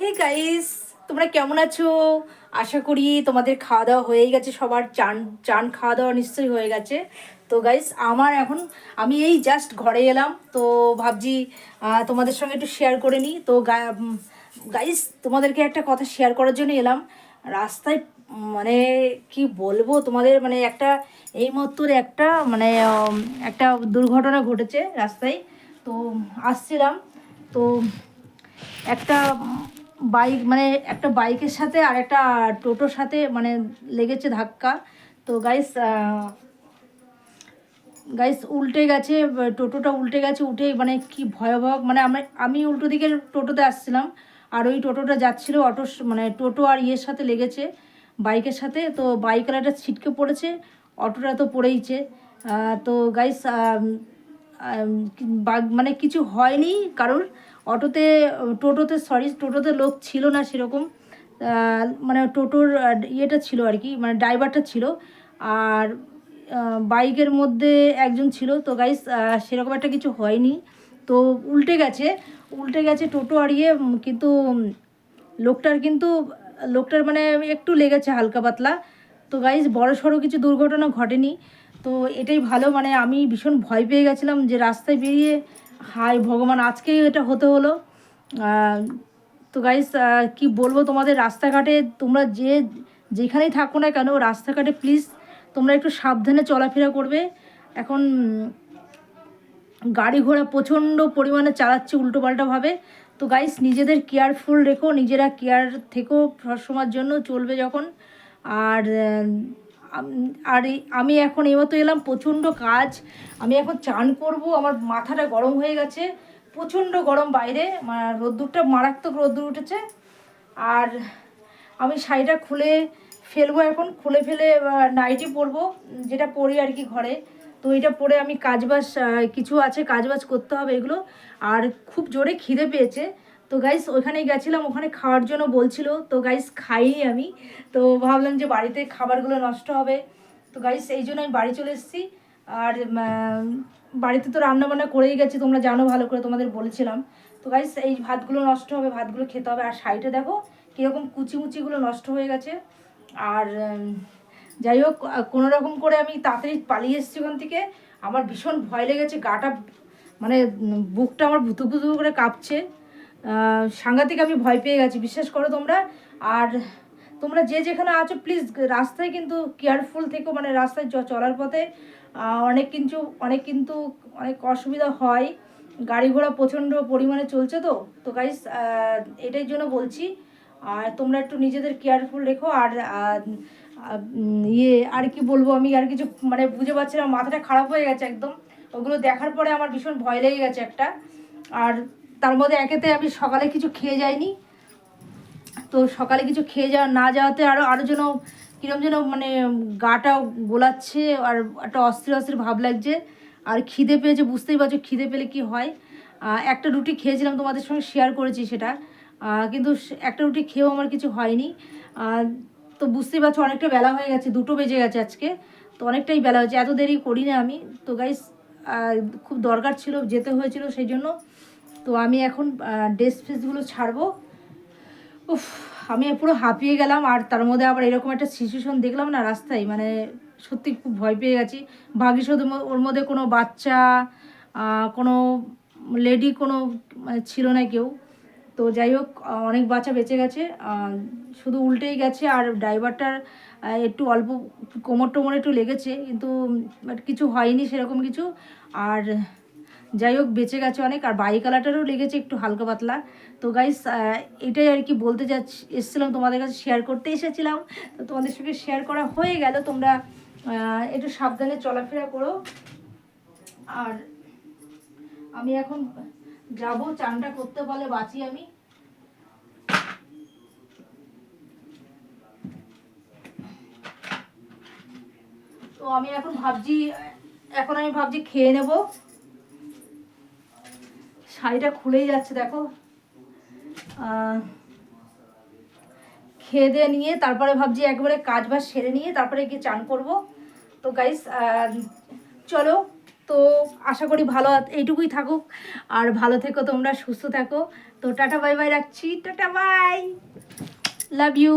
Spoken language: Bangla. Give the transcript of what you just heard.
হে গাইস, তোমরা কেমন আছো? আশা করি তোমাদের খাওয়া দাওয়া হয়ে গেছে, সবার চান চান খাওয়া দাওয়া নিশ্চয়ই হয়ে গেছে। তো গাইস, আমার এখন আমি এই জাস্ট ঘরে এলাম, তো ভাবছি তোমাদের সঙ্গে একটু শেয়ার করে নিই। তো গাইস, তোমাদেরকে একটা কথা শেয়ার করার জন্য এলাম। রাস্তায় মানে কি বলবো তোমাদের, মানে একটা এই মুহূর্তে একটা মানে একটা দুর্ঘটনা ঘটেছে রাস্তায়। তো আসছিলাম, তো একটা বাইক মানে একটা বাইকের সাথে আর একটা টোটোর সাথে মানে লেগেছে ধাক্কা। তো গাইস, গাইস উল্টে গেছে, টোটোটা উল্টে গেছে, উঠে মানে কি ভয়াবহ, মানে আমি উল্টো দিকে টোটোতে আসছিলাম, আর ওই টোটোটা যাচ্ছিল অটো, মানে টোটো আর ইয়ের সাথে লেগেছে, বাইকের সাথে। তো বাইকওয়ালাটা ছিটকে পড়েছে, অটোটা তো পড়েইছে। তো গাইস, মানে কিছু হয়নি কারোর। অটোতে টোটোতে সরি টোটোতে লোক ছিল না সেরকম। মানে টোটোর ইয়েটা ছিল আর কি, মানে ড্রাইভারটা ছিল, আর বাইকের মধ্যে একজন ছিল। তো গাইস, সেরকম একটা কিছু হয়নি। তো উল্টে গেছে, উল্টে গেছে টোটো আর ইয়ে, কিন্তু লোকটার কিন্তু লোকটার মানে একটু লেগেছে হালকা পাতলা। তো গাইস, বড় সড়ো কিছু দুর্ঘটনা ঘটেনি। তো এটাই ভালো, মানে আমি ভীষণ ভয় পেয়ে গেছিলাম যে রাস্তায় বেরিয়ে, হায় ভগবান, আজকেই এটা হতে হলো। আহ, তো গাইস, কি বলবো তোমাদের, রাস্তাঘাটে তোমরা যেখানেই থাকো না কেন, রাস্তাঘাটে প্লিজ তোমরা একটু সাবধানে চলাফেরা করবে। এখন গাড়ি ঘোড়া প্রচণ্ড পরিমাণে চালাচ্ছে উল্টোপাল্টাভাবে। তো গাইস, নিজেদের কেয়ারফুল রেখো, নিজেরা কেয়ার থেকেও সবসময়ের জন্য চলবে যখন। আর আমি এখন এইমাত্র এলাম, প্রচণ্ড কাজ। আমি এখন চান করব, আমার মাথাটা গরম হয়ে গেছে, প্রচণ্ড গরম বাইরে, রোদ্দুরটা মারাত্মক রোদ্দুর উঠেছে। আর আমি শাড়িটা খুলে ফেলবো, এখন খুলে ফেলে নাইটি পরবো, যেটা পরি আর কি ঘরে। তো এটা পরে আমি কাজবাজ কিছু আছে, কাজবাজ করতে হবে এগুলো। আর খুব জোরে খিদে পেয়েছে। তো গাইস, ওখানে গেছিলাম, ওখানে খাওয়ার জন্য বলছিল, তো গাইস খাইনি আমি। তো ভাবলাম যে বাড়িতে খাবারগুলো নষ্ট হবে, তো গাইস এই জন্য আমি বাড়ি চলে এসেছি। আর বাড়িতে তো রান্না বান্না করেই গেছি, তোমরা জানো ভালো করে, তোমাদের বলেছিলাম। তো গাইস, এই ভাতগুলো নষ্ট হবে, ভাতগুলো খেতে হবে। আর শাড়িটা দেখো কীরকম কুচিমুচিগুলো নষ্ট হয়ে গেছে। আর যাই হোক, কোনো রকম করে আমি তাড়াতাড়ি পালিয়ে এসেছি ওখান থেকে। আমার ভীষণ ভয় লেগেছে, গাটা মানে বুকটা আমার ভুতু ভুতু করে কাঁপছে, সাংঘাতিক আমি ভয় পেয়ে গেছি, বিশ্বাস করো তোমরা। আর তোমরা যে যেখানে আছো প্লিজ রাস্তায় কিন্তু কেয়ারফুল থেকো, মানে রাস্তায় চলার পথে অনেক অনেক অসুবিধা হয়, গাড়ি ঘোড়া প্রচণ্ড পরিমাণে চলছে। তো তো গাইস, এটাই জন্য বলছি, আর তোমরা একটু নিজেদের কেয়ারফুল রেখো। আর ইয়ে আর কি বলবো, আমি আর কিছু মানে বুঝে পাচ্ছি না, মাথাটা খারাপ হয়ে গেছে একদম। ওগুলো দেখার পরে আমার ভীষণ ভয় লেগে গেছে একটা। আর তার মধ্যে একেতে আমি সকালে কিছু খেয়ে যাইনি, তো সকালে কিছু খেয়ে না যাওয়াতে আরও আরও যেন কীরকম যেন মানে গাটা গোলাচ্ছে, আর একটা অস্থির অস্থির ভাব লাগছে। আর খিদে পেয়েছে, বুঝতেই পারছো খিদে পেলে কি হয়। একটা রুটি খেয়েছিলাম, তোমাদের সঙ্গে শেয়ার করেছি সেটা, কিন্তু একটা রুটি খেয়েও আমার কিছু হয়নি। তো বুঝতেই পারছো অনেকটা বেলা হয়ে গেছে, 2টো বেজে গেছে আজকে, তো অনেকটাই বেলা হয়েছে, এত দেরি করি না আমি। তো গাইস, খুব দরকার ছিল, যেতে হয়েছিল সেই জন্য। তো আমি এখন ড্রেস ফ্রেসগুলো ছাড়বো। উফ, আমি পুরো হাঁপিয়ে গেলাম। আর তার মধ্যে আবার এরকম একটা সিচুয়েশন দেখলাম না রাস্তায়, মানে সত্যি খুব ভয় পেয়ে গেছি। ভাগ্যিস ওর মধ্যে কোনো বাচ্চা, কোনো লেডি কোনো মানে ছিল না কেউ। তো যাই হোক, অনেক বাচ্চা বেঁচে গেছে, শুধু উল্টেই গেছে। আর ড্রাইভারটার একটু অল্প কোমর টোমর একটু লেগেছে, কিন্তু কিছু হয়নি সেরকম কিছু। আর যাই হোক, বেঁচে গেছে অনেক। আর বাইকওয়ালাটারও লেগেছে একটু হালকা পাতলা। তো গাইস, এটাই আর কি বলতে এসেছিলাম, তোমাদের কাছে শেয়ার করতে এসেছিলাম। তো তোমাদের সঙ্গে শেয়ার করা হয়ে গেল। তোমরা একটু সাবধানে চলাফেরা করো। আর আমি এখন যাব, চানটা করতে পারলে বাঁচি আমি। তো আমি এখন ভাবছি খেয়ে নেব। শাড়িটা খুলেই যাচ্ছে দেখো। খেয়ে দিয়ে নিয়ে তারপরে ভাবছি একবারে কাজ বাজ সেরে নিয়ে তারপরে গিয়ে চান করব। তো গাইস, চলো। তো আশা করি ভালো এইটুকুই থাকুক। আর ভালো থেকো তোমরা, সুস্থ থাকো। তো টাটা বাই বাই রাখছি, টাটা বাই, লাভ ইউ।